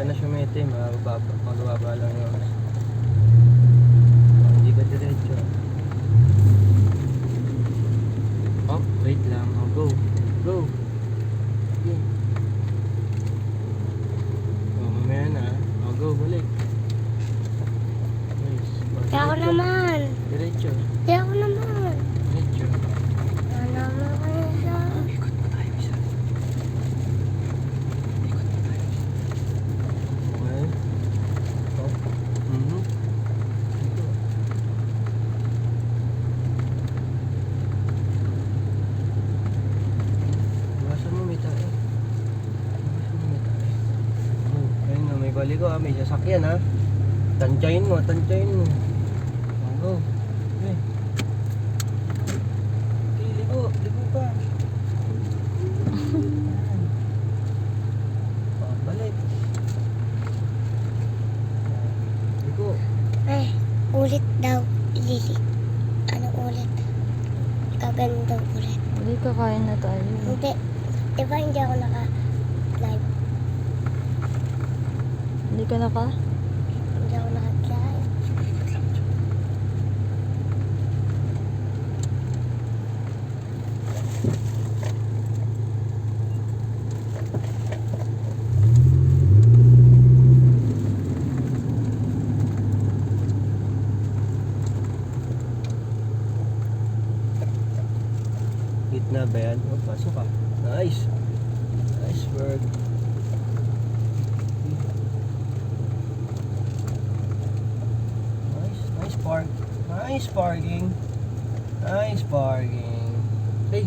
ka na sumete, magababa lang yun. Hindi ka diretso. Oh, wait lang. Oh, go. Go. Okay. Oh, mamaya na. Oh, go, balik. Nice. Oh, Di ako naman. Diretso. Di ako naman. Diretso. Ano naman kayo siya? Ikot pa tayo isa. Ikot pa tayo isa. Okay. Oh. Mhm. Ito. Iwasan mo, may tayo. Iwasan mo, may tayo. Oh, ayun na, may baligo ha. May sasakyan ha. Tansyahin mo, tansyahin mo. Oh, go. Okay. Okay, ligo. Ligo pa. Oh, balik. Ligo. Eh, ulit daw. Lili. Ano ulit? Kaganda ulit. Hindi kakain na tayo. Hindi. Di ba hindi ako naka-live? Hindi ka na ka? Hindi ako naka-live. Gitna ba yan? Oh, pasok ka. Nice. Nice work. Nice park. Nice parking. Nice parking. Hey,